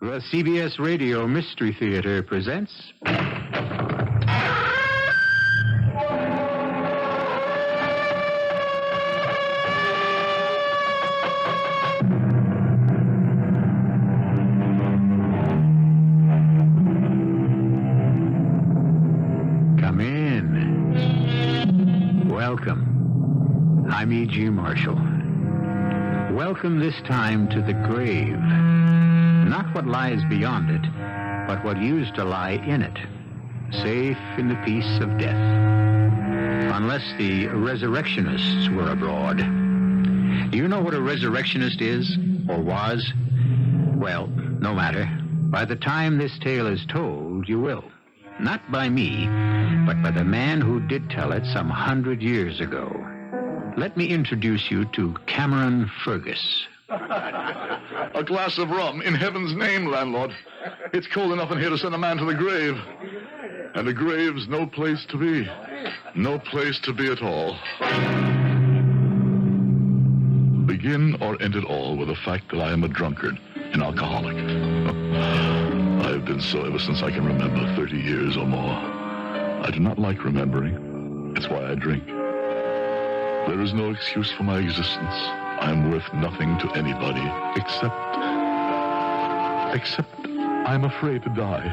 The CBS Radio Mystery Theater presents... Come in. Welcome. I'm E.G. Marshall. Welcome this time to the grave. Not what lies beyond it, but what used to lie in it, safe in the peace of death. Unless the resurrectionists were abroad. Do you know what a resurrectionist is, or was? Well, no matter. By the time this tale is told, you will. Not by me, but by the man who did tell it some 100 years ago. Let me introduce you to Cameron Fergus. A glass of rum, in heaven's name, landlord. It's cold enough in here to send a man to the grave. And the grave's no place to be. No place to be at all. Begin or end it all with the fact that I am a drunkard, an alcoholic. I have been so ever since I can remember, 30 years or more. I do not like remembering. It's why I drink. There is no excuse for my existence. I am worth nothing to anybody, except I'm afraid to die.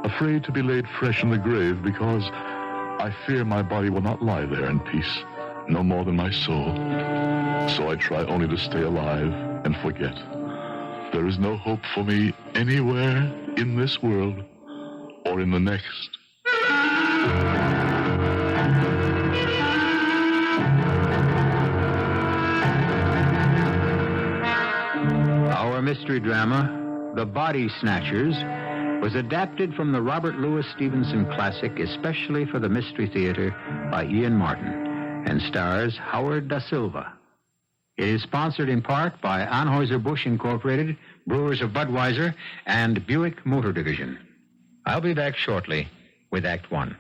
Afraid to be laid fresh in the grave because I fear my body will not lie there in peace, no more than my soul. So I try only to stay alive and forget. There is no hope for me anywhere in this world or in the next. Our mystery drama, The Body Snatchers, was adapted from the Robert Louis Stevenson classic especially for the Mystery Theater by Ian Martin and stars Howard DaSilva. It is sponsored in part by Anheuser-Busch Incorporated, Brewers of Budweiser, and Buick Motor Division. I'll be back shortly with Act One.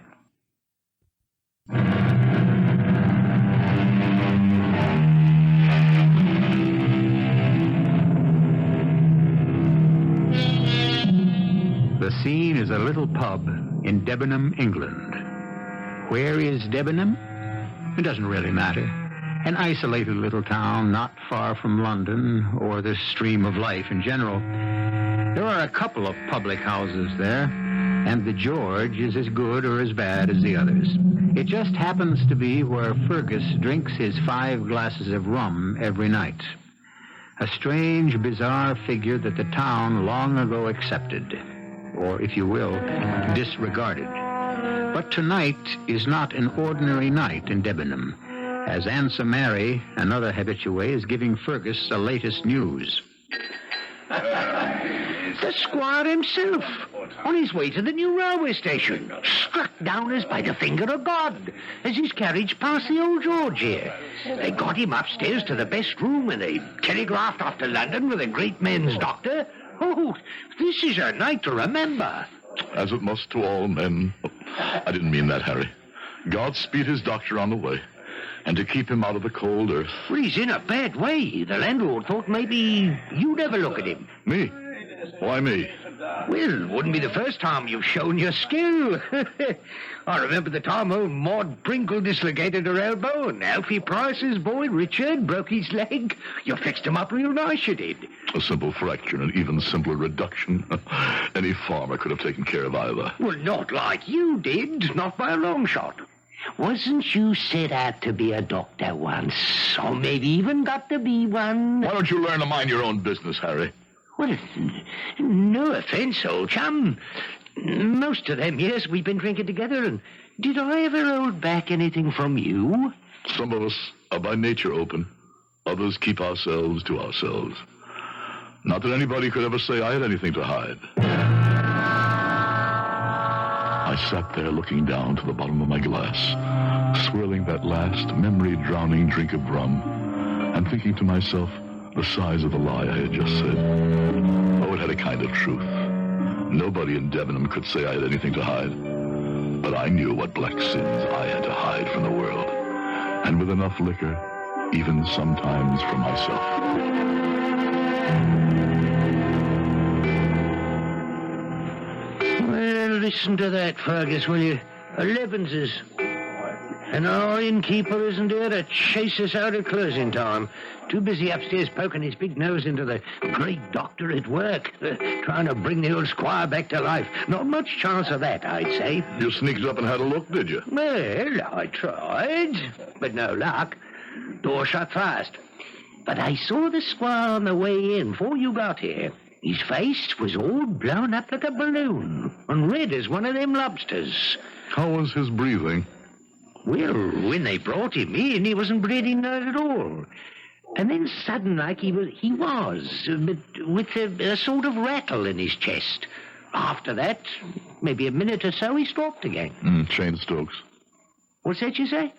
The scene is a little pub in Debenham, England. Where is Debenham? It doesn't really matter. An isolated little town not far from London or the stream of life in general. There are a couple of public houses there, and the George is as good or as bad as the others. It just happens to be where Fergus drinks his 5 glasses of rum every night. A strange, bizarre figure that the town long ago accepted, or, if you will, disregarded. But tonight is not an ordinary night in Debenham, as Ansa Mary, another habitué, is giving Fergus the latest news. The squire himself, on his way to the new railway station, struck down as by the finger of God, as his carriage passed the old George here. They got him upstairs to the best room, and they telegraphed off to London with a great men's doctor. Oh, this is a night to remember. As it must to all men. I didn't mean that, Harry. God speed his doctor on the way, and to keep him out of the cold earth. Well, he's in a bad way. The landlord thought maybe you'd ever look at him. Me? Why me? Well, wouldn't be the first time you've shown your skill. I remember the time old Maud Brinkle dislocated her elbow, and Alfie Price's boy, Richard, broke his leg. You fixed him up real nice, you did. A simple fracture and an even simpler reduction. Any farmer could have taken care of either. Well, not like you did. Not by a long shot. Wasn't you set out to be a doctor once? Or maybe even got to be one? Why don't you learn to mind your own business, Harry? Well, no offense, old chum. Most of them years we've been drinking together, and did I ever hold back anything from you? Some of us are by nature open. Others keep ourselves to ourselves. Not that anybody could ever say I had anything to hide. I sat there looking down to the bottom of my glass, swirling that last memory-drowning drink of rum, and thinking to myself the size of the lie I had just said. Oh, it had a kind of truth. Nobody in Debenham could say I had anything to hide. But I knew what black sins I had to hide from the world. And with enough liquor, even sometimes from myself. listen to that, Fergus, will you? 11's. And our innkeeper isn't here to chase us out at closing time. Too busy upstairs poking his big nose into the great doctor at work, trying to bring the old squire back to life. Not much chance of that, I'd say. You sneaked up and had a look, did you? Well, I tried, but no luck. Door shut fast. But I saw the squire on the way in before you got here. His face was all blown up like a balloon and red as one of them lobsters. How was his breathing? Well, when they brought him in, he wasn't breathing not at all. And then sudden like he was, but with a sort of rattle in his chest. After that, maybe a minute or so, he stopped again. Chain strokes. What's that you say?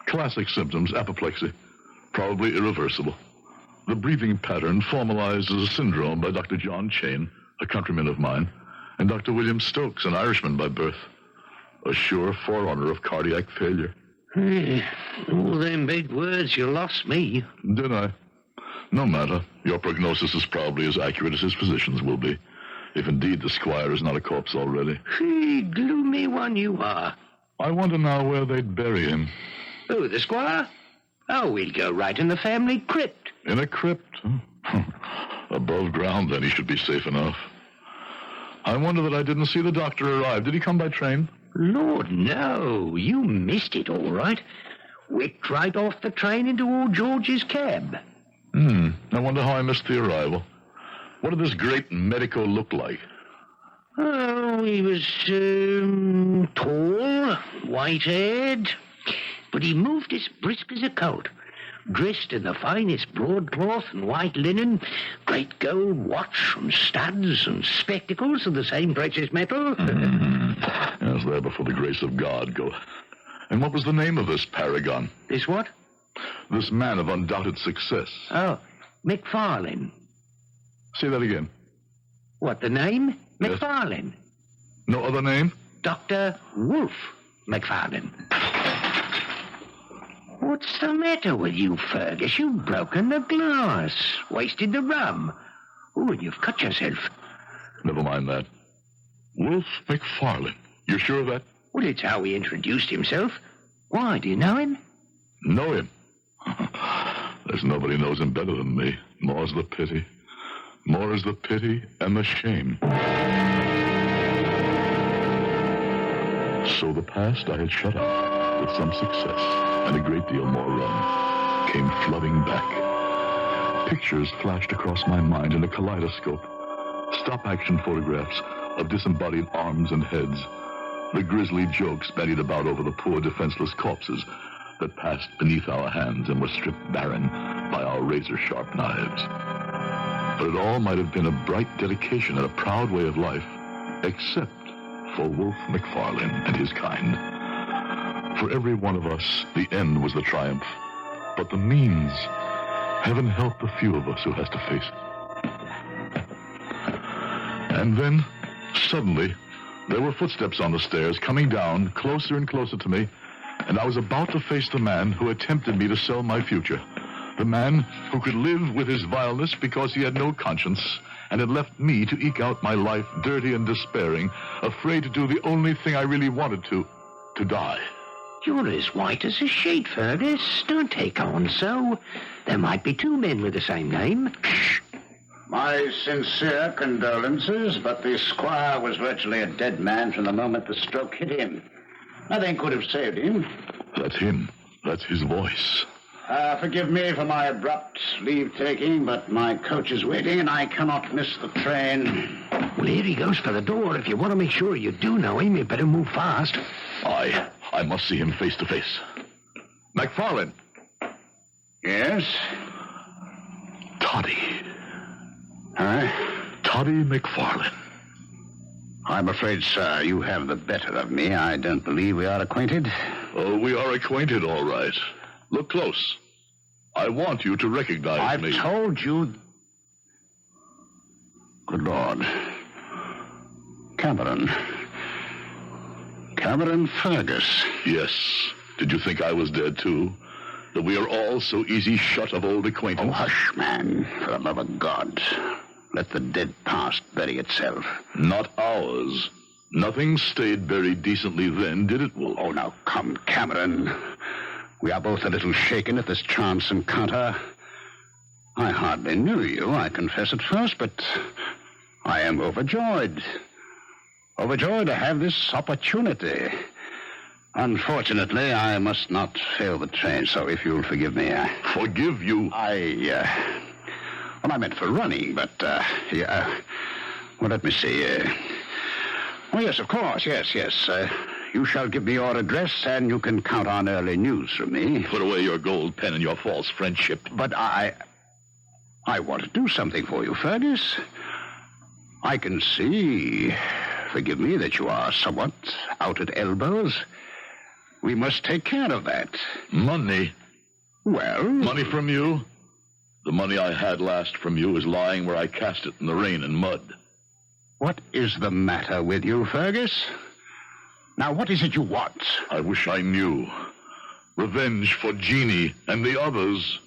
Classic symptoms, apoplexy. Probably irreversible. The breathing pattern formalized as a syndrome by Dr. John Chain, a countryman of mine, and Dr. William Stokes, an Irishman by birth. A sure forerunner of cardiac failure. All them big words, you lost me. Did I? No matter. Your prognosis is probably as accurate as his physician's will be. If indeed the squire is not a corpse already. Gloomy one you are. I wonder now where they'd bury him. Oh, the squire? Oh, we'll go right in the family crypt. In a crypt? Above ground, then he should be safe enough. I wonder that I didn't see the doctor arrive. Did he come by train? Lord, no. You missed it, all right. Whipped right off the train into old George's cab. I wonder how I missed the arrival. What did this great medico look like? Oh, he was tall, white-haired, but he moved as brisk as a colt. Dressed in the finest broadcloth and white linen, great gold watch and studs and spectacles of the same precious metal. Yes, there before the grace of God go. And what was the name of this paragon? This what? This man of undoubted success. Oh, McFarlane. Say that again. What, the name? Yes. McFarlane. No other name? Dr. Wolf McFarlane. What's the matter with you, Fergus? You've broken the glass, wasted the rum. Oh, and you've cut yourself. Never mind that. Wolf McFarlane. You're sure of that? Well, it's how he introduced himself. Why, do you know him? Know him? There's nobody knows him better than me. More's the pity. More is the pity and the shame. So the past I had shut out with some success and a great deal more rum came flooding back. Pictures flashed across my mind in a kaleidoscope. Stop-action photographs of disembodied arms and heads. The grisly jokes bandied about over the poor defenseless corpses that passed beneath our hands and were stripped barren by our razor-sharp knives. But it all might have been a bright dedication and a proud way of life, except for Wolf McFarlane and his kind. For every one of us, the end was the triumph. But the means, heaven help the few of us who has to face it. And then, suddenly, there were footsteps on the stairs coming down, closer and closer to me, and I was about to face the man who had tempted me to sell my future. The man who could live with his vileness because he had no conscience and had left me to eke out my life dirty and despairing, afraid to do the only thing I really wanted to die. You're as white as a sheet, Fergus. Don't take on so. There might be two men with the same name. My sincere condolences, but the squire was virtually a dead man from the moment the stroke hit him. Nothing could have saved him. That's him. That's his voice. Forgive me for my abrupt leave-taking, but my coach is waiting and I cannot miss the train. Well, here he goes for the door. If you want to make sure you do know him, you better move fast. I must see him face to face. McFarlane. Yes? Toddy. Huh? Toddy McFarlane. I'm afraid, sir, you have the better of me. I don't believe we are acquainted. Oh, we are acquainted, all right. Look close. I want you to recognize me. I've told you. Good Lord. Cameron Fergus. Yes. Did you think I was dead, too? That we are all so easy shut of old acquaintance? Oh, hush, man. For the love of God. Let the dead past bury itself. Not ours. Nothing stayed buried decently then, did it, Wolf? Oh, now, come, Cameron. We are both a little shaken at this chance encounter. I hardly knew you, I confess at first, but I am overjoyed. Overjoyed to have this opportunity. Unfortunately, I must not fail the train, so if you'll forgive me... Forgive you? Well, I meant for running, but, well, let me see. Oh, yes, of course, yes. You shall give me your address, and you can count on early news from me. Put away your gold pen and your false friendship. But I want to do something for you, Fergus. I can see, forgive me, that you are somewhat out at elbows. We must take care of that. Money? Well... Money from you? The money I had last from you is lying where I cast it in the rain and mud. What is the matter with you, Fergus? Now, what is it you want? I wish I knew. Revenge for Jeannie and the others.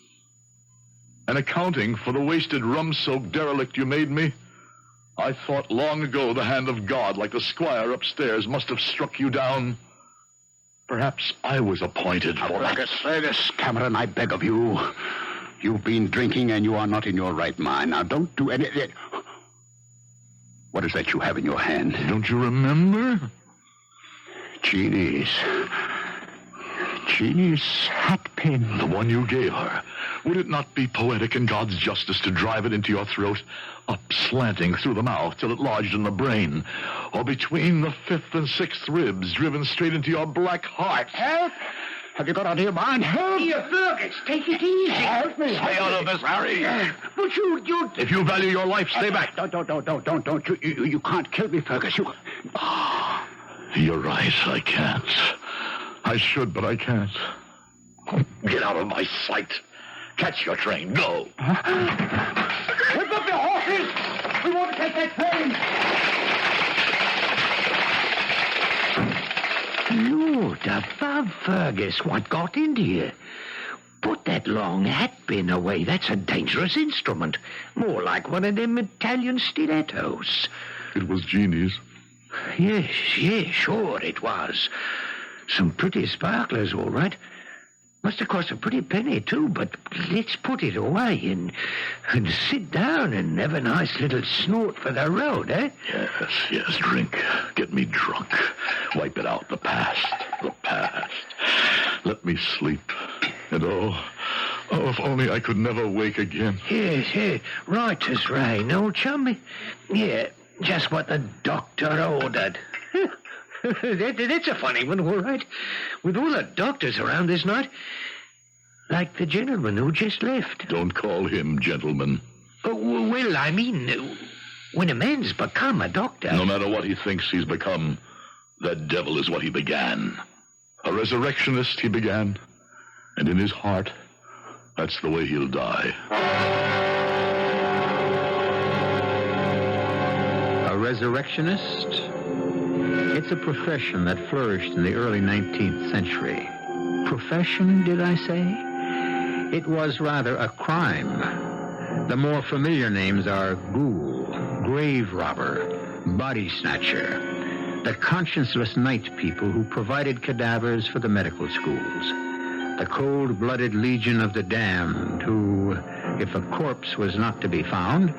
An accounting for the wasted rum-soaked derelict you made me. I thought long ago the hand of God, like the squire upstairs, must have struck you down. Perhaps I was appointed for that. Fergus, Cameron, I beg of you. You've been drinking and you are not in your right mind. Now, don't do anything. What is that you have in your hand? Don't you remember? Jeannie's hat pin. The one you gave her. Would it not be poetic in God's justice to drive it into your throat, up slanting through the mouth till it lodged in the brain, or between the fifth and sixth ribs, driven straight into your black heart? Help! Have you got out of your mind? Help! Here, Fergus, take it easy. Help me! Stay out of this, Harry. But you... If you value your life, stay back. Don't. You can't kill me, Fergus. You... Oh, you're right, I can't. I should, but I can't. Get out of my sight. Catch your train. Go. Whip up your horses! We want to take that train! Lord above, Fergus, what got into you? Put that long hat pin away. That's a dangerous instrument. More like one of them Italian stilettos. It was Jeannie's. Yes, sure it was. Some pretty sparklers, all right. Must have cost a pretty penny, too, but let's put it away and sit down and have a nice little snort for the road, eh? Yes, drink. Get me drunk. Wipe it out, the past. Let me sleep. And if only I could never wake again. Yes, right as rain, old chummy. Yeah, just what the doctor ordered. That's a funny one, all right. With all the doctors around this night. Like the gentleman who just left. Don't call him gentleman. Well, I mean, when a man's become a doctor... No matter what he thinks he's become, that devil is what he began. A resurrectionist he began. And in his heart, that's the way he'll die. A resurrectionist? It's a profession that flourished in the early 19th century. Profession, did I say? It was rather a crime. The more familiar names are ghoul, grave robber, body snatcher, the conscienceless night people who provided cadavers for the medical schools, the cold-blooded legion of the damned who, if a corpse was not to be found,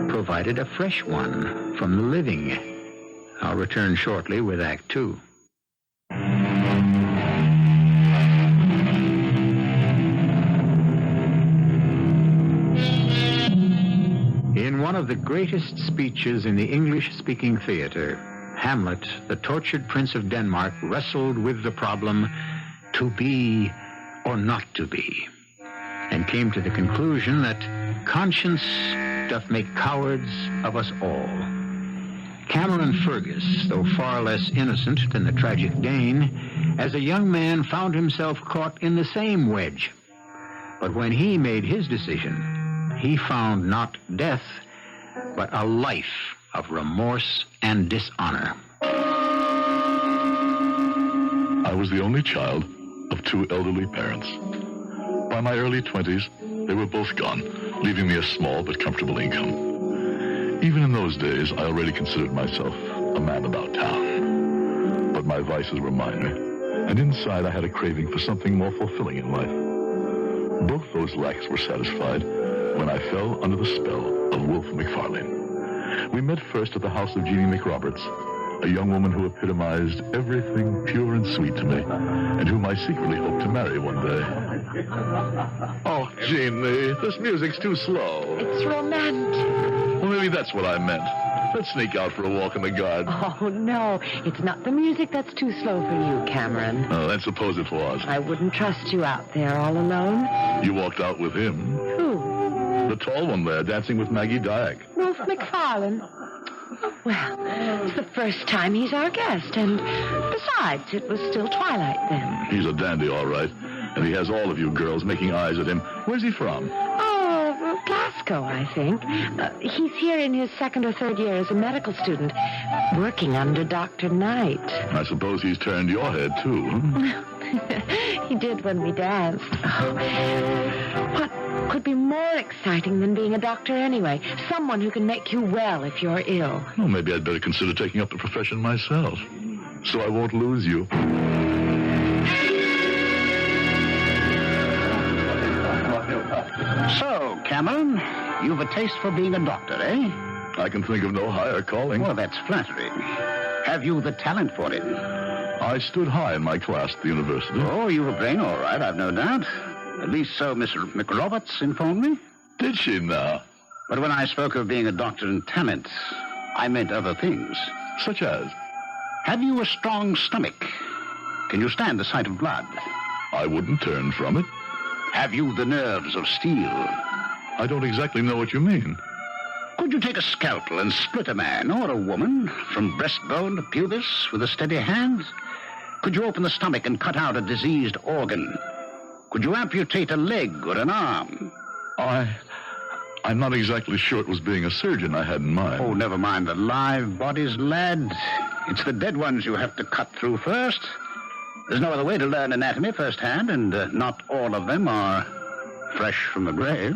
provided a fresh one from the living. I'll return shortly with Act Two. In one of the greatest speeches in the English-speaking theater, Hamlet, the tortured Prince of Denmark, wrestled with the problem, to be or not to be, and came to the conclusion that conscience doth make cowards of us all. Cameron Fergus, though far less innocent than the tragic Dane, as a young man found himself caught in the same wedge. But when he made his decision, he found not death, but a life of remorse and dishonor. I was the only child of two elderly parents. By my early 20s, they were both gone, leaving me a small but comfortable income. Even in those days, I already considered myself a man about town. But my vices were minor, and inside I had a craving for something more fulfilling in life. Both those lacks were satisfied when I fell under the spell of Wolf McFarlane. We met first at the house of Jeannie McRoberts, a young woman who epitomized everything pure and sweet to me, and whom I secretly hoped to marry one day. Oh, Jeannie, this music's too slow. It's romantic. Well, maybe that's what I meant. Let's sneak out for a walk in the garden. Oh, no. It's not the music that's too slow for you, Cameron. Oh, then suppose it was. I wouldn't trust you out there all alone. You walked out with him. Who? The tall one there, dancing with Maggie Dyack. Wolf McFarlane. Well, it's the first time he's our guest, and besides, it was still twilight then. He's a dandy, all right. And he has all of you girls making eyes at him. Where's he from? Oh, well, Glasgow, I think. He's here in his second or third year as a medical student, working under Dr. Knight. I suppose he's turned your head, too. He did when we danced. Oh, what could be more exciting than being a doctor anyway? Someone who can make you well if you're ill. Well, maybe I'd better consider taking up the profession myself, so I won't lose you. So, Cameron, you've a taste for being a doctor, eh? I can think of no higher calling. Well, that's flattering. Have you the talent for it? I stood high in my class at the university. Oh, you've a brain, all right, I've no doubt. At least so Miss McRoberts informed me. Did she now? But when I spoke of being a doctor and talent, I meant other things. Such as? Have you a strong stomach? Can you stand the sight of blood? I wouldn't turn from it. Have you the nerves of steel? I don't exactly know what you mean. Could you take a scalpel and split a man or a woman from breastbone to pubis with a steady hand? Could you open the stomach and cut out a diseased organ? Could you amputate a leg or an arm? I'm not exactly sure it was being a surgeon I had in mind. Oh, never mind the live bodies, lad. It's the dead ones you have to cut through first. There's no other way to learn anatomy firsthand, and not all of them are fresh from the grave.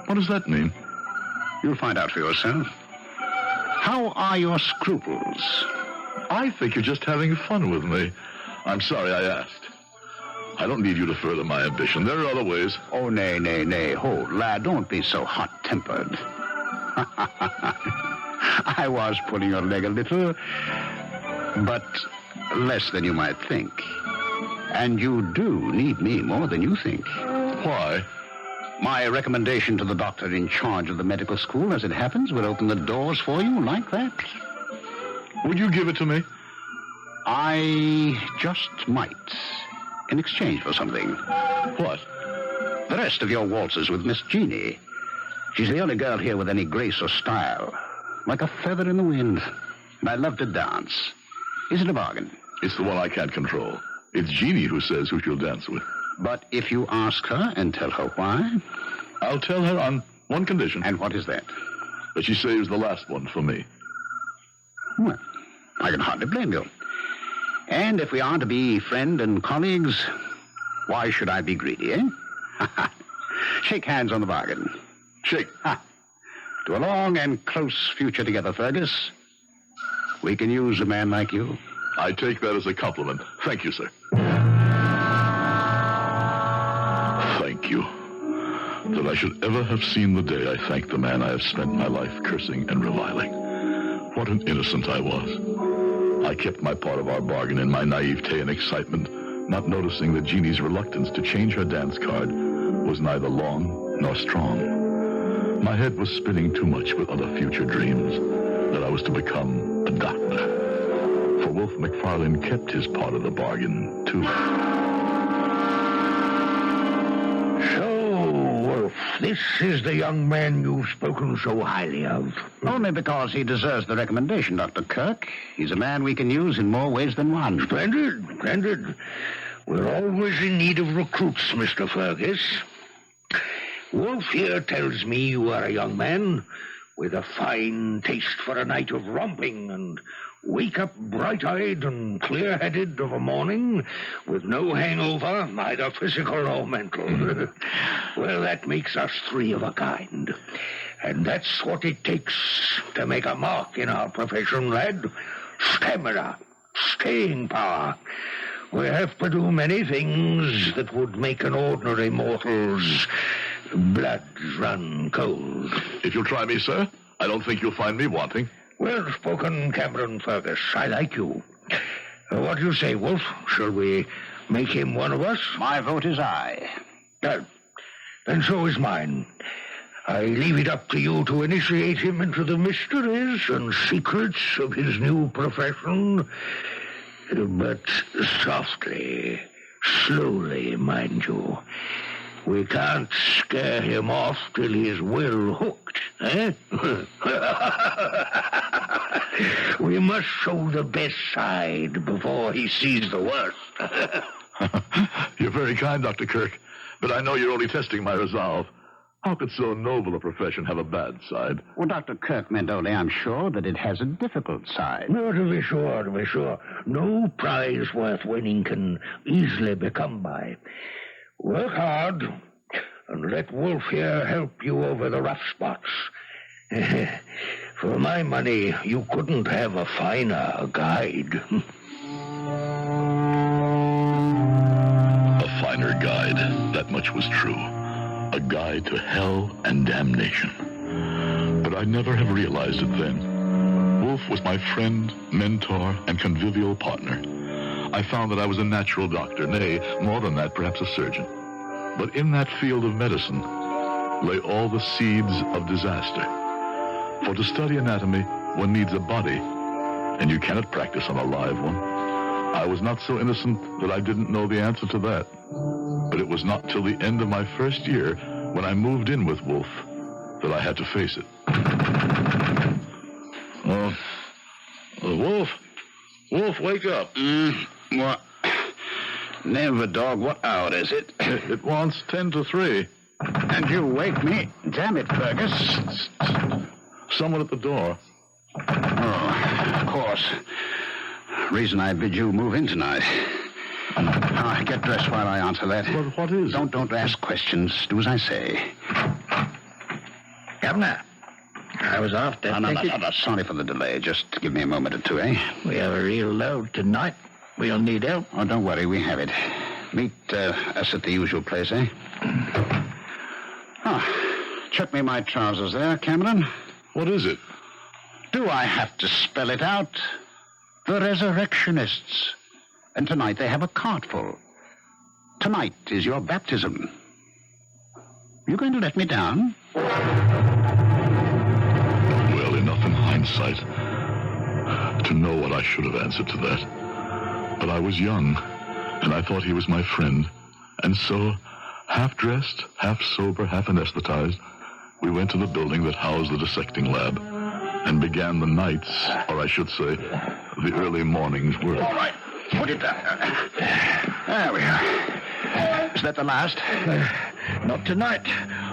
What does that mean? You'll find out for yourself. How are your scruples? I think you're just having fun with me. I'm sorry I asked. I don't need you to further my ambition. There are other ways. Oh, nay, nay, nay. Hold, lad, don't be so hot-tempered. I was pulling your leg a little, but less than you might think. And you do need me more than you think. Why? My recommendation to the doctor in charge of the medical school, as it happens, will open the doors for you like that. Would you give it to me? I just might, in exchange for something. What? The rest of your waltzes with Miss Jeannie. She's the only girl here with any grace or style. Like a feather in the wind. And I love to dance. Is it a bargain? It's the one I can't control. It's Jeannie who says who she'll dance with. But if you ask her and tell her why? I'll tell her on one condition. And what is that? That she saves the last one for me. Well, I can hardly blame you. And if we are to be friend and colleagues, why should I be greedy, eh? Shake hands on the bargain. Shake. To a long and close future together, Fergus. We can use a man like you. I take that as a compliment. Thank you, sir. Thank you. That I should ever have seen the day I thanked the man I have spent my life cursing and reviling. What an innocent I was. I kept my part of our bargain in my naivete and excitement, not noticing that Jeannie's reluctance to change her dance card was neither long nor strong. My head was spinning too much with other future dreams, that I was to become a doctor. For Wolf McFarlane kept his part of the bargain, too. So, Wolf, this is the young man you've spoken so highly of. Only because he deserves the recommendation, Dr. Kirk. He's a man we can use in more ways than one. Splendid. We're always in need of recruits, Mr. Fergus. Wolf here tells me you are a young man with a fine taste for a night of romping and wake up bright-eyed and clear-headed of a morning with no hangover, neither physical nor mental. Well, that makes us three of a kind. And that's what it takes to make a mark in our profession, lad. Stamina, staying power. We have to do many things that would make an ordinary mortal's blood run cold. If you'll try me, sir, I don't think you'll find me wanting. Well spoken, Cameron Fergus. I like you. What do you say, Wolf? Shall we make him one of us? My vote is aye. Well, then so is mine. I leave it up to you to initiate him into the mysteries and secrets of his new profession. But softly, slowly, mind you. We can't scare him off till he's well hooked, eh? We must show the best side before he sees the worst. You're very kind, Dr. Kirk, but I know you're only testing my resolve. How could so noble a profession have a bad side? Well, Dr. Kirk meant only, I'm sure, that it has a difficult side. No, to be sure. No prize worth winning can easily be come by. Work hard, and let Wolf here help you over the rough spots. For my money, you couldn't have a finer guide. A finer guide, that much was true. A guide to hell and damnation. But I'd never have realized it then. Wolf was my friend, mentor, and convivial partner. I found that I was a natural doctor, nay, more than that, perhaps a surgeon. But in that field of medicine lay all the seeds of disaster. For to study anatomy, one needs a body, and you cannot practice on a live one. I was not so innocent that I didn't know the answer to that. But it was not till the end of my first year, when I moved in with Wolf, that I had to face it. Wolf, wake up. What? Name of a dog, what hour is it? It wants 10 to 3. And you wake me? Damn it, Fergus. Someone at the door. Oh, of course. Reason I bid you move in tonight. Now, get dressed while I answer that. But what is it? Don't ask questions. Do as I say. Governor, I was after... No. Sorry for the delay. Just give me a moment or two, eh? We have a real load tonight. We'll need help. Oh, don't worry. We have it. Meet us at the usual place, eh? Check me my trousers there, Cameron. What is it? Do I have to spell it out? The Resurrectionists. And tonight they have a cart full. Tonight is your baptism. You going to let me down? Well, enough in hindsight to know what I should have answered to that. But I was young, and I thought he was my friend. And so, half-dressed, half-sober, half-anesthetized, we went to the building that housed the dissecting lab and began the night's, or I should say, the early morning's work. All right. Put it down. There we are. Is that the last? Not tonight.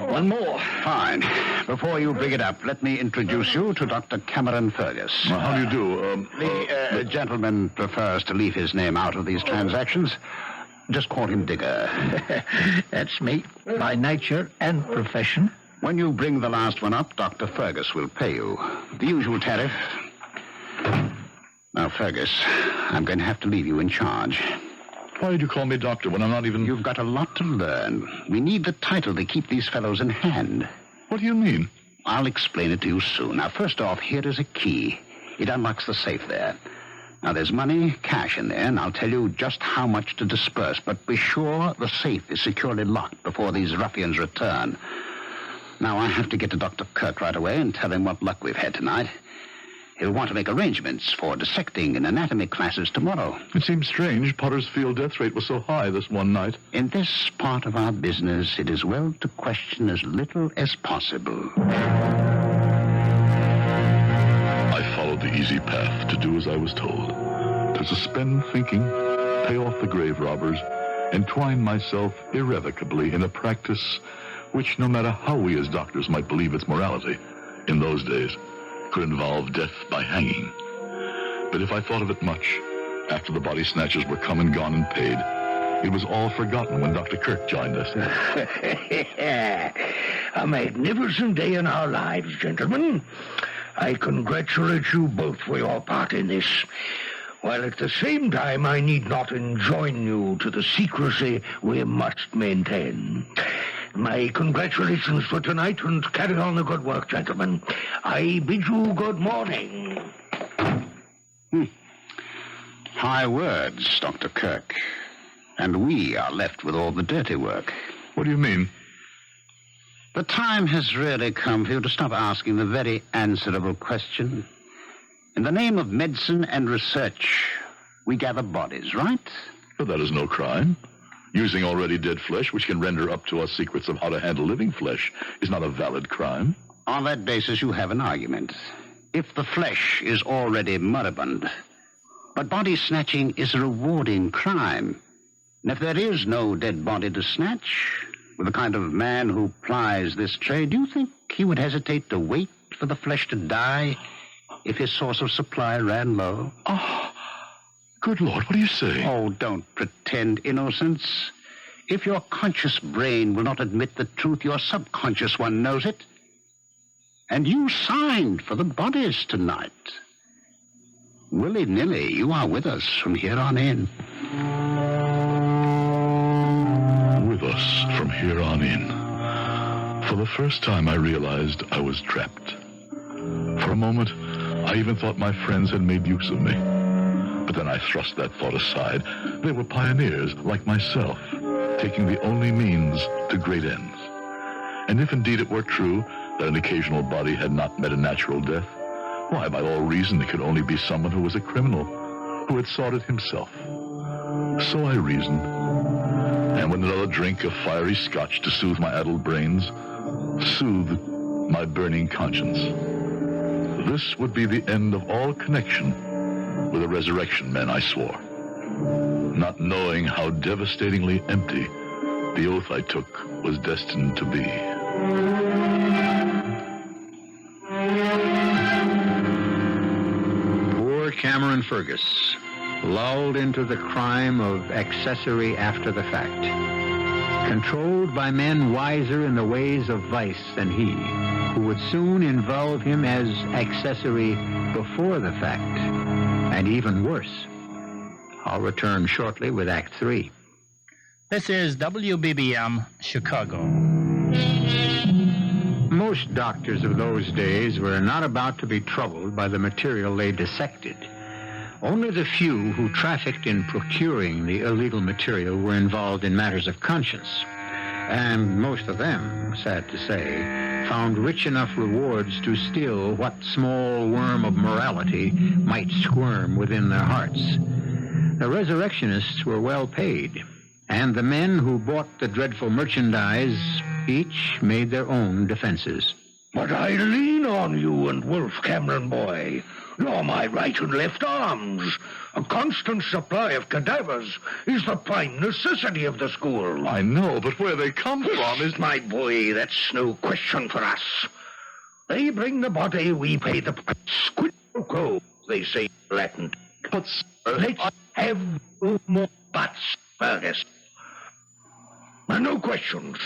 One more. Fine. Before you bring it up, let me introduce you to Dr. Cameron Fergus. How do you do? The gentleman prefers to leave his name out of these transactions. Just call him Digger. That's me, by nature and profession. When you bring the last one up, Dr. Fergus will pay you. The usual tariff. Now, Fergus, I'm going to have to leave you in charge. Why did you call me doctor when I'm not even... You've got a lot to learn. We need the title to keep these fellows in hand. What do you mean? I'll explain it to you soon. Now, first off, here is a key. It unlocks the safe there. Now, there's money, cash in there, and I'll tell you just how much to disperse. But be sure the safe is securely locked before these ruffians return. Now, I have to get to Dr. Kirk right away and tell him what luck we've had tonight. He'll want to make arrangements for dissecting in anatomy classes tomorrow. It seems strange Potter's field death rate was so high this one night. In this part of our business, it is well to question as little as possible. I followed the easy path to do as I was told. To suspend thinking, pay off the grave robbers, entwine myself irrevocably in a practice which, no matter how we as doctors might believe its morality, in those days, could involve death by hanging. But if I thought of it much, after the body snatchers were come and gone and paid, It was all forgotten when Dr. Kirk joined us. A magnificent day in our lives, gentlemen. I congratulate you both for your part in this, while at the same time I need not enjoin you to the secrecy we must maintain. My congratulations for tonight, and carry on the good work, gentlemen. I bid you good morning. High words, Dr. Kirk. And we are left with all the dirty work. What do you mean? The time has really come for you to stop asking the very answerable question. In the name of medicine and research, we gather bodies, right? But that is no crime. Using already dead flesh, which can render up to us secrets of how to handle living flesh, is not a valid crime. On that basis, you have an argument. If the flesh is already moribund. But body snatching is a rewarding crime. And if there is no dead body to snatch, with the kind of man who plies this trade, do you think he would hesitate to wait for the flesh to die if his source of supply ran low? Oh, good Lord, what are you saying? Oh, don't pretend innocence. If your conscious brain will not admit the truth, your subconscious one knows it. And you signed for the bodies tonight. Willy-nilly, you are with us from here on in. With us from here on in. For the first time, I realized I was trapped. For a moment, I even thought my friends had made use of me. But then I thrust that thought aside. They were pioneers, like myself, taking the only means to great ends. And if indeed it were true that an occasional body had not met a natural death, why, by all reason, it could only be someone who was a criminal, who had sought it himself. So I reasoned, and with another drink of fiery scotch to soothe my addled brains, soothed my burning conscience. This would be the end of all connection with the resurrection men, I swore, not knowing how devastatingly empty the oath I took was destined to be. Poor Cameron Fergus, lulled into the crime of accessory after the fact, controlled by men wiser in the ways of vice than he, who would soon involve him as accessory before the fact, and even worse. I'll return shortly with Act 3. This is WBBM, Chicago. Most doctors of those days were not about to be troubled by the material they dissected. Only the few who trafficked in procuring the illegal material were involved in matters of conscience. And most of them, sad to say, found rich enough rewards to still what small worm of morality might squirm within their hearts. The resurrectionists were well paid, and the men who bought the dreadful merchandise each made their own defenses. But I lean on you and Wolf, Cameron boy. You're my right and left arms. A constant supply of cadavers is the prime necessity of the school. I know, but where they come from is... My boy, that's no question for us. They bring the body, we pay the price. Quid pro quo, they say in Latin. But, sir, Let's have no more buts, Fergus. And no questions,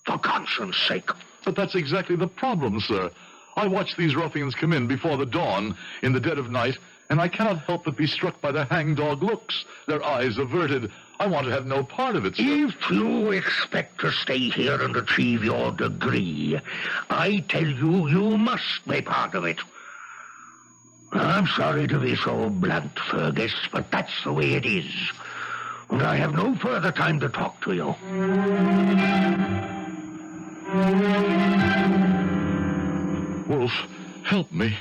for conscience sake. But that's exactly the problem, sir. I watch these ruffians come in before the dawn, in the dead of night, and I cannot help but be struck by their hangdog looks, their eyes averted. I want to have no part of it, sir. If you expect to stay here and achieve your degree, I tell you, you must be part of it. I'm sorry to be so blunt, Fergus, but that's the way it is. And I have no further time to talk to you. Wolf, help me.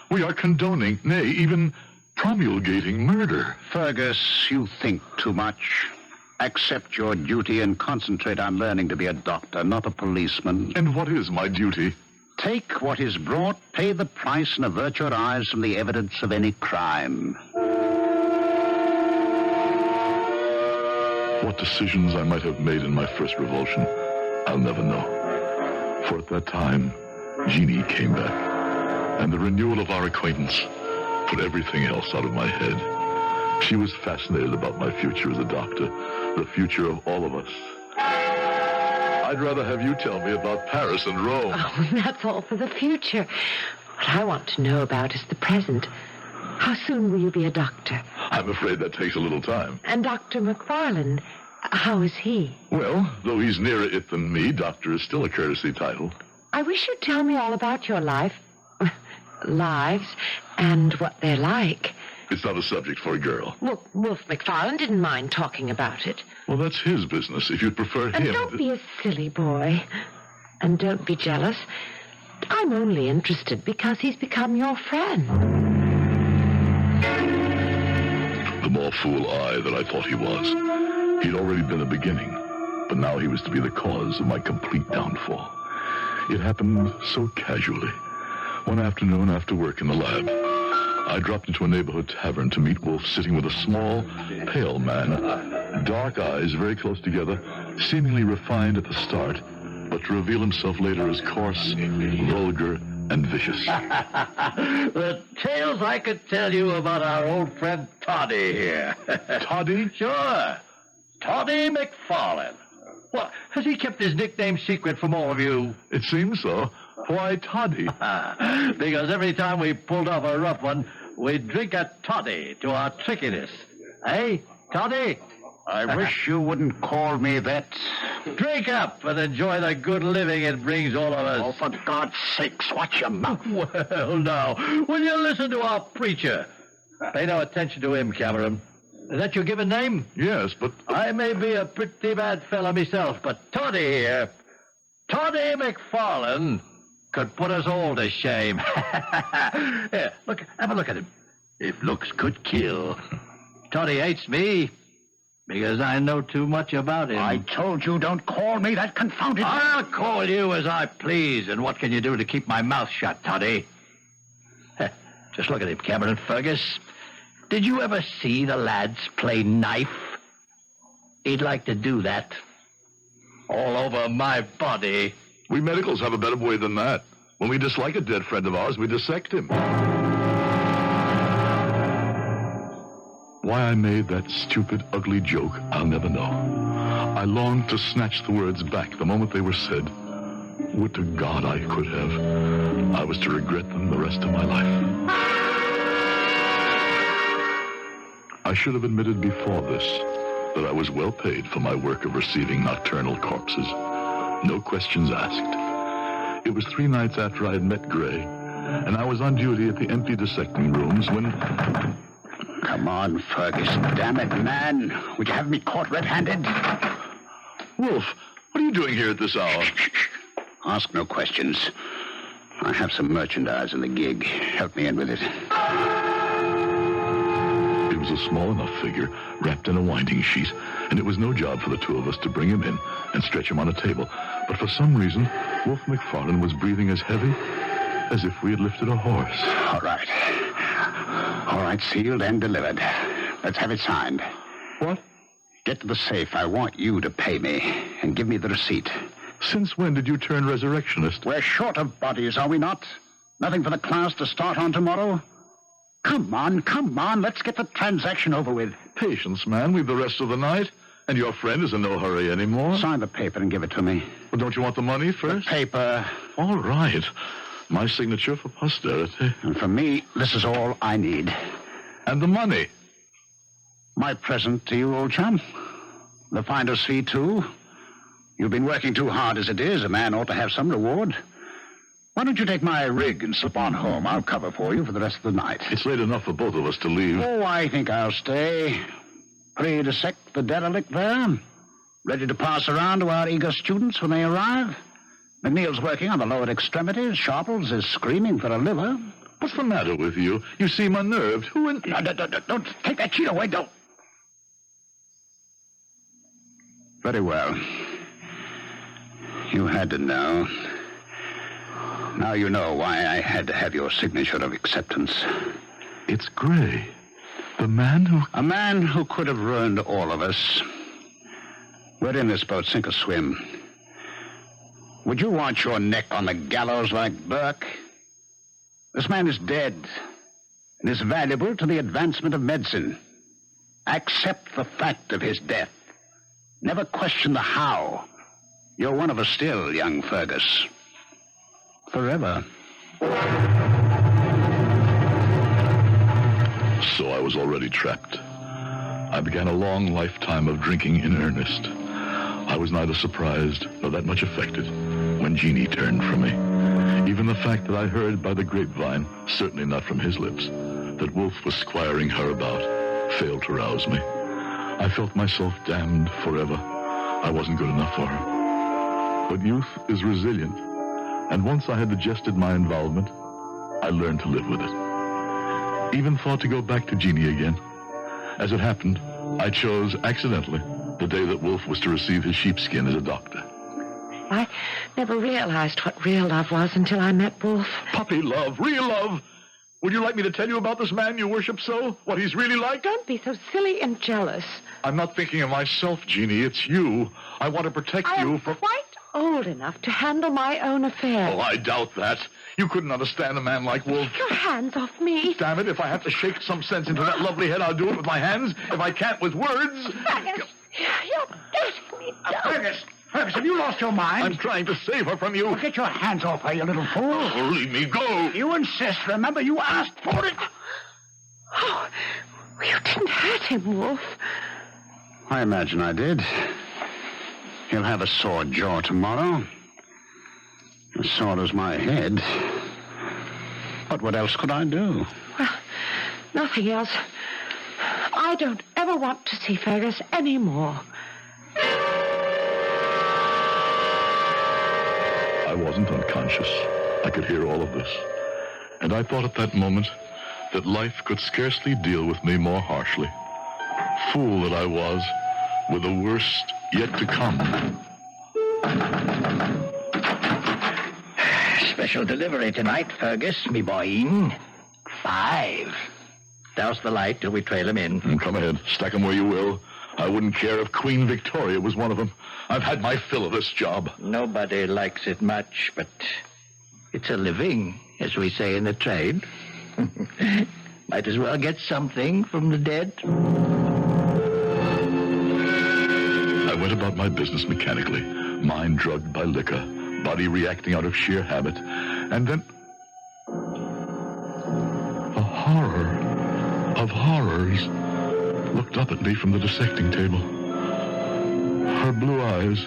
We are condoning, nay, even promulgating murder. Fergus, you think too much. Accept your duty and concentrate on learning to be a doctor, not a policeman. And what is my duty? Take what is brought, pay the price, and avert your eyes from the evidence of any crime. What decisions I might have made in my first revulsion, I'll never know. For at that time, Jeannie came back, and the renewal of our acquaintance put everything else out of my head. She was fascinated about my future as a doctor, the future of all of us. I'd rather have you tell me about Paris and Rome. Oh, that's all for the future. What I want to know about is the present. How soon will you be a doctor? I'm afraid that takes a little time. And Dr. McFarland, how is he? Well, though he's nearer it than me, doctor is still a courtesy title. I wish you'd tell me all about your lives, and what they're like. It's not a subject for a girl. Well, Wolf McFarland didn't mind talking about it. Well, that's his business. If you'd prefer And him... don't be a silly boy. And don't be jealous. I'm only interested because he's become your friend. The more fool I that I thought he was. He'd already been a beginning, but now he was to be the cause of my complete downfall. It happened so casually. One afternoon after work in the lab, I dropped into a neighborhood tavern to meet Wolf sitting with a small, pale man, dark eyes very close together, seemingly refined at the start, but to reveal himself later as coarse, vulgar, and vicious. The tales I could tell you about our old friend Toddy here. Toddy? Sure. Toddy McFarland. What, has he kept his nickname secret from all of you? It seems so. Why Toddy? Because every time we pulled off a rough one, we'd drink a toddy to our trickiness. Eh, Toddy? I wish you wouldn't call me that. Drink up and enjoy the good living it brings all of us. Oh, for God's sakes, watch your mouth. Well, now, will you listen to our preacher? Pay no attention to him, Cameron. Is that your given name? Yes, but... I may be a pretty bad fella myself, but Toddy here, Toddy McFarland, could put us all to shame. Here, look, have a look at him. If looks could kill. Toddy hates me because I know too much about him. I told you don't call me that confounded... I'll call you as I please, and what can you do to keep my mouth shut, Toddy? Just look at him, Cameron Fergus. Did you ever see the lads play knife? He'd like to do that. All over my body. We medicals have a better way than that. When we dislike a dead friend of ours, we dissect him. Why I made that stupid, ugly joke, I'll never know. I longed to snatch the words back the moment they were said. Would to God I could have. I was to regret them the rest of my life. I should have admitted before this that I was well paid for my work of receiving nocturnal corpses. No questions asked. It was 3 nights after I had met Gray, and I was on duty at the empty dissecting rooms when... Come on, Fergus. Damn it, man. Would you have me caught red-handed? Wolf, what are you doing here at this hour? Ask no questions. I have some merchandise in the gig. Help me in with it. It was a small enough figure, wrapped in a winding sheet, and it was no job for the two of us to bring him in and stretch him on a table. But for some reason, Wolf McFarland was breathing as heavy as if we had lifted a horse. All right. All right, sealed and delivered. Let's have it signed. What? Get to the safe. I want you to pay me and give me the receipt. Since when did you turn resurrectionist? We're short of bodies, are we not? Nothing for the class to start on tomorrow? Come on. Let's get the transaction over with. Patience, man. We've the rest of the night. And your friend is in no hurry anymore. Sign the paper and give it to me. Well, don't you want the money first? The paper. All right. My signature for posterity. And for me, this is all I need. And the money? My present to you, old chum. The finder's fee, too. You've been working too hard as it is. A man ought to have some reward. Why don't you take my rig and slip on home? I'll cover for you for the rest of the night. It's late enough for both of us to leave. Oh, I think I'll stay. Free to dissect the derelict there. Ready to pass around to our eager students when they arrive. McNeil's working on the lower extremities. Sharples is screaming for a liver. What's the matter with you? You seem unnerved. Who in... No, don't take that sheet away, don't. Very well. You had to know. Now you know why I had to have your signature of acceptance. It's Gray. The man who... A man who could have ruined all of us. We're in this boat, sink or swim. Would you want your neck on the gallows like Burke? This man is dead and is valuable to the advancement of medicine. Accept the fact of his death. Never question the how. You're one of us still, young Fergus. Forever. So I was already trapped. I began a long lifetime of drinking in earnest. I was neither surprised nor that much affected when Jeannie turned from me. Even the fact that I heard by the grapevine, certainly not from his lips, that Wolf was squiring her about, failed to rouse me. I felt myself damned forever. I wasn't good enough for her. But youth is resilient, and once I had digested my involvement, I learned to live with it. Even thought to go back to Jeannie again. As it happened, I chose, accidentally, the day that Wolf was to receive his sheepskin as a doctor. I never realized what real love was until I met Wolf. Puppy love, real love. Would you like me to tell you about this man you worship so? What he's really like? Don't be so silly and jealous. I'm not thinking of myself, Jeannie. It's you. I want to protect I you am from... quite old enough to handle my own affairs. Oh, I doubt that. You couldn't understand a man like Wolf. Take your hands off me. Damn it, if I have to shake some sense into that lovely head, I'll do it with my hands. If I can't with words... Fergus, you're letting me down. Fergus, have you lost your mind? I'm trying to save her from you. Well, get your hands off her, you little fool. Oh, leave me go. You insist. Remember, you asked for it. Oh, you didn't hurt him, Wolf. I imagine I did. He'll have a sore jaw tomorrow. As sore as my head. But what else could I do? Well, nothing else. I don't ever want to see Fergus anymore. I wasn't unconscious. I could hear all of this. And I thought at that moment that life could scarcely deal with me more harshly. Fool that I was, with the worst yet to come. Special delivery tonight, Fergus, me boy. 5. Douse the light till we trail him in. Come ahead. Stack 'em where you will. I wouldn't care if Queen Victoria was one of them. I've had my fill of this job. Nobody likes it much, but it's a living, as we say in the trade. Might as well get something from the dead. I went about my business mechanically, mind drugged by liquor, body reacting out of sheer habit, and then... a horror of horrors looked up at me from the dissecting table. Her blue eyes,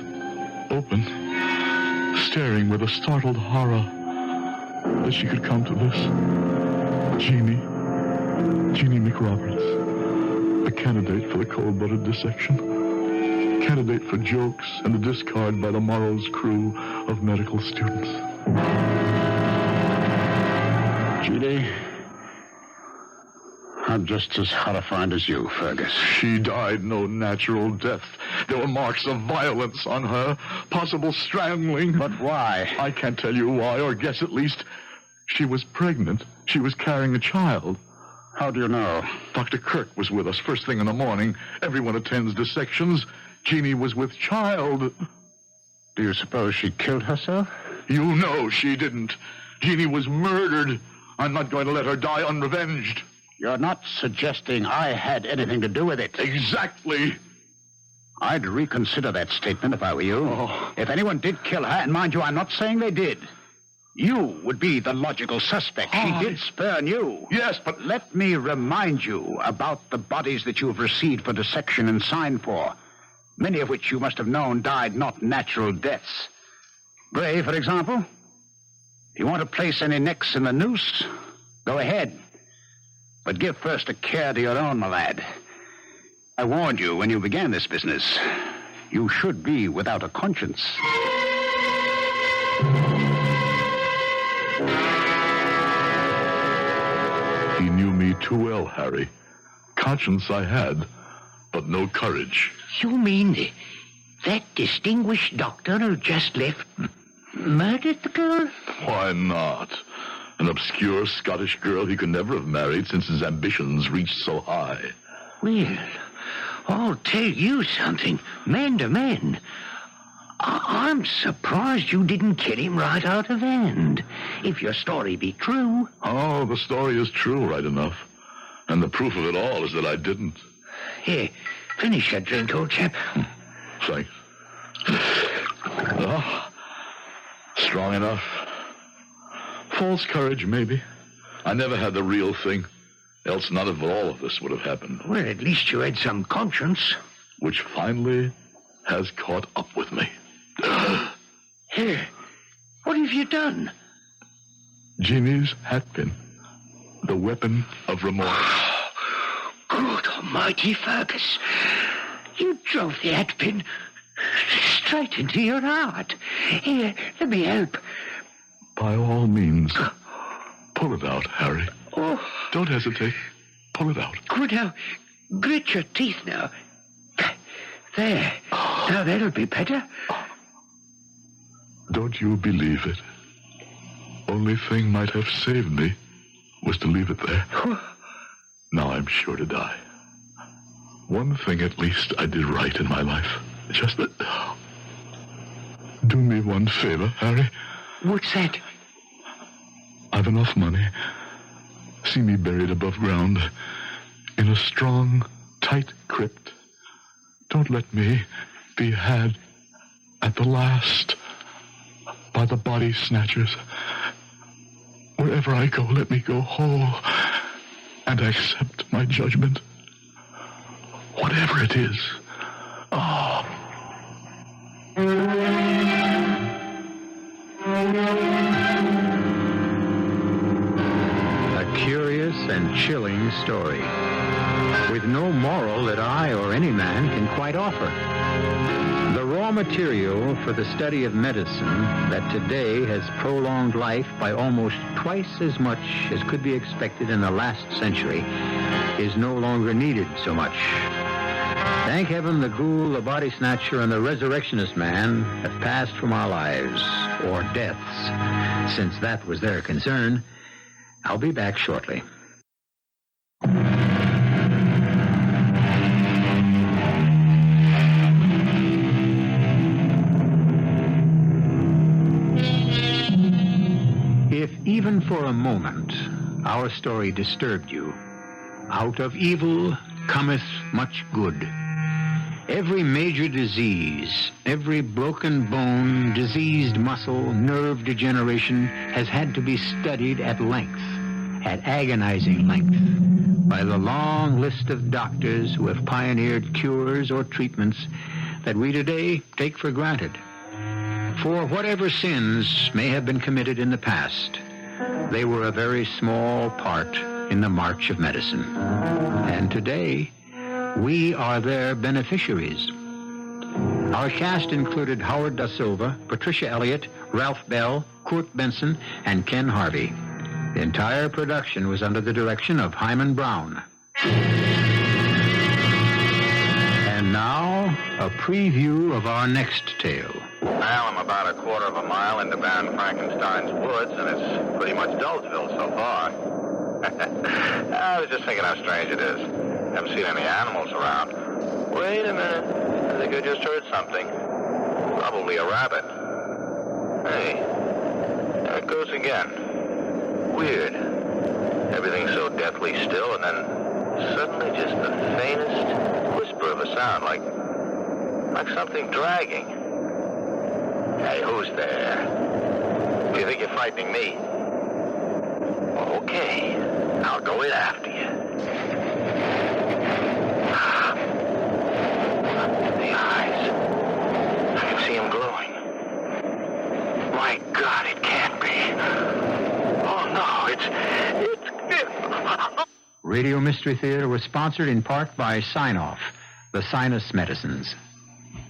open, staring with a startled horror that she could come to this. Jeannie McRoberts, a candidate for the cold-blooded dissection, candidate for jokes and the discard by the morrow's crew of medical students. Judy, I'm just as horrified as you, Fergus. She died no natural death. There were marks of violence on her, possible strangling. But why? I can't tell you why, or guess at least. She was pregnant. She was carrying a child. How do you know? Dr. Kirk was with us first thing in the morning. Everyone attends dissections. Jeannie was with child. Do you suppose she killed herself? You know she didn't. Jeannie was murdered. I'm not going to let her die unrevenged. You're not suggesting I had anything to do with it. Exactly. I'd reconsider that statement if I were you. Oh. If anyone did kill her, and mind you, I'm not saying they did, you would be the logical suspect. She did spurn you. Yes, but... Let me remind you about the bodies that you've received for dissection and signed for, many of which you must have known died not natural deaths. Bray, for example. If you want to place any necks in the noose, go ahead. But give first a care to your own, my lad. I warned you when you began this business. You should be without a conscience. He knew me too well, Harry. Conscience I had, but no courage. You mean that distinguished doctor who just left murdered the girl? Why not? An obscure Scottish girl he could never have married since his ambitions reached so high. Well, I'll tell you something, man to man. I'm surprised you didn't kill him right out of hand. If your story be true. Oh, the story is true, right enough. And the proof of it all is that I didn't. Here, finish your drink, old chap. Thanks. Oh, strong enough. False courage, maybe. I never had the real thing. Else none of all of this would have happened. Well, at least you had some conscience. Which finally has caught up with me. Here, what have you done? Jimmy's hatpin. The weapon of remorse. Good almighty Fergus. You drove the hatpin straight into your heart. Here, let me help. By all means, pull it out, Harry. Oh. Don't hesitate. Pull it out. Good, now, grit your teeth now. There. Now that'll be better. Don't you believe it? Only thing might have saved me was to leave it there. Now I'm sure to die. One thing at least I did right in my life. Just that. Do me one favor, Harry. What's that? I've enough money. See me buried above ground in a strong, tight crypt. Don't let me be had at the last by the body snatchers. Wherever I go, let me go whole and accept my judgment. Whatever it is. Oh. A curious and chilling story, with no moral that I or any man can quite offer. The raw material for the study of medicine that today has prolonged life by almost twice as much as could be expected in the last century is no longer needed so much. Thank heaven the ghoul, the body snatcher, and the resurrectionist man have passed from our lives, or deaths, since that was their concern. I'll be back shortly. If even for a moment our story disturbed you, out of evil cometh much good. Every major disease, every broken bone, diseased muscle, nerve degeneration has had to be studied at length, at agonizing length, by the long list of doctors who have pioneered cures or treatments that we today take for granted. For whatever sins may have been committed in the past, they were a very small part in the march of medicine. And today, we are their beneficiaries. Our cast included Howard DaSilva, Patricia Elliot, Ralph Bell, Couret Benson, and Ken Harvey. The entire production was under the direction of Hyman Brown. And now, a preview of our next tale. Well, I'm about a quarter of a mile into Van Frankenstein's woods, and it's pretty much Dulceville so far. I was just thinking how strange it is. Haven't seen any animals around. Wait a minute. I think I just heard something. Probably a rabbit. Hey, there it goes again. Weird. Everything's so deathly still, and then suddenly just the faintest whisper of a sound, like something dragging. Hey, who's there? Do you think you're frightening me? Okay, I'll go in after you. The eyes. I can see them glowing. My God, it can't be. Oh, no, it's... Radio Mystery Theater was sponsored in part by Sign-Off, the sinus medicines.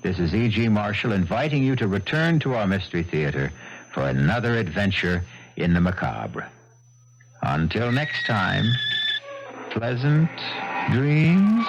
This is E.G. Marshall inviting you to return to our Mystery Theater for another adventure in the macabre. Until next time, pleasant dreams.